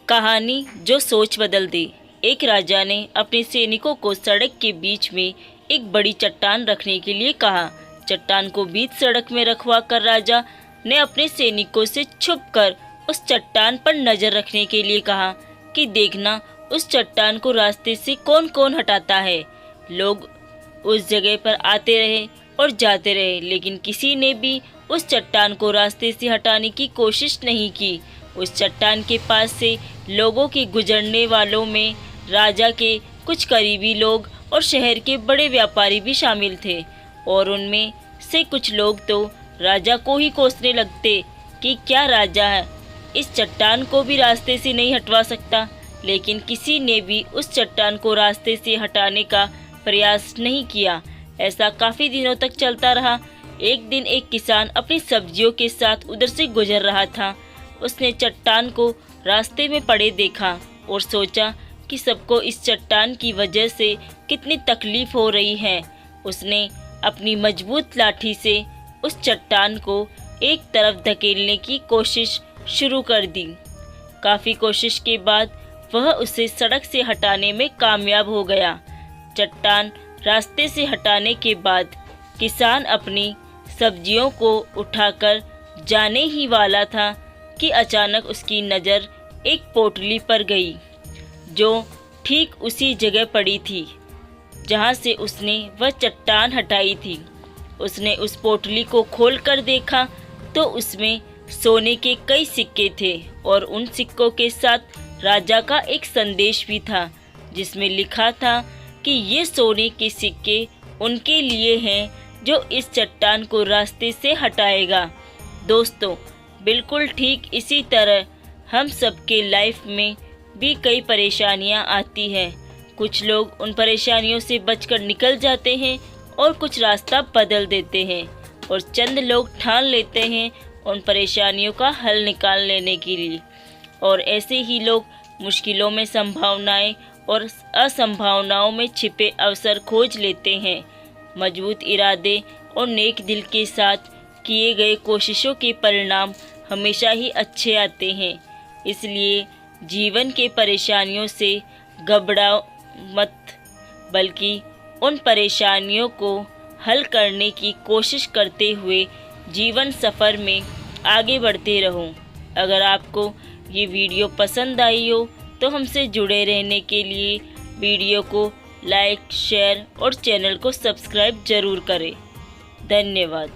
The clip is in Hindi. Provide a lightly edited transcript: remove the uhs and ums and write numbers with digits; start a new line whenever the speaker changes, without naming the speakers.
कहानी जो सोच बदल दे। एक राजा ने अपने सैनिकों को सड़क के बीच में एक बड़ी चट्टान रखने के लिए कहा। चट्टान को बीच सड़क में रखवा कर राजा ने अपने सैनिकों से छुपकर उस चट्टान पर नजर रखने के लिए कहा कि देखना उस चट्टान को रास्ते से कौन कौन हटाता है। लोग उस जगह पर आते रहे और जाते रहे, लेकिन किसी ने भी उस चट्टान को रास्ते से हटाने की कोशिश नहीं की। उस चट्टान के पास से लोगों के गुजरने वालों में राजा के कुछ करीबी लोग और शहर के बड़े व्यापारी भी शामिल थे, और उनमें से कुछ लोग तो राजा को ही कोसने लगते कि क्या राजा है, इस चट्टान को भी रास्ते से नहीं हटवा सकता। लेकिन किसी ने भी उस चट्टान को रास्ते से हटाने का प्रयास नहीं किया। ऐसा काफ़ी दिनों तक चलता रहा। एक दिन एक किसान अपनी सब्जियों के साथ उधर से गुजर रहा था। उसने चट्टान को रास्ते में पड़े देखा और सोचा कि सबको इस चट्टान की वजह से कितनी तकलीफ हो रही है। उसने अपनी मजबूत लाठी से उस चट्टान को एक तरफ धकेलने की कोशिश शुरू कर दी। काफ़ी कोशिश के बाद वह उसे सड़क से हटाने में कामयाब हो गया। चट्टान रास्ते से हटाने के बाद किसान अपनी सब्जियों को उठाकर जाने ही वाला था कि अचानक उसकी नज़र एक पोटली पर गई, जो ठीक उसी जगह पड़ी थी जहाँ से उसने वह चट्टान हटाई थी। उसने उस पोटली को खोलकर देखा तो उसमें सोने के कई सिक्के थे, और उन सिक्कों के साथ राजा का एक संदेश भी था, जिसमें लिखा था कि ये सोने के सिक्के उनके लिए हैं जो इस चट्टान को रास्ते से हटाएगा। दोस्तों, बिल्कुल ठीक इसी तरह हम सबके लाइफ में भी कई परेशानियां आती हैं। कुछ लोग उन परेशानियों से बचकर निकल जाते हैं और कुछ रास्ता बदल देते हैं, और चंद लोग ठान लेते हैं उन परेशानियों का हल निकाल लेने के लिए, और ऐसे ही लोग मुश्किलों में संभावनाएं और असंभावनाओं में छिपे अवसर खोज लेते हैं। मजबूत इरादे और नेक दिल के साथ किए गए कोशिशों के परिणाम हमेशा ही अच्छे आते हैं। इसलिए जीवन के परेशानियों से घबराओ मत, बल्कि उन परेशानियों को हल करने की कोशिश करते हुए जीवन सफ़र में आगे बढ़ते रहो। अगर आपको ये वीडियो पसंद आई हो तो हमसे जुड़े रहने के लिए वीडियो को लाइक, शेयर और चैनल को सब्सक्राइब ज़रूर करें। धन्यवाद।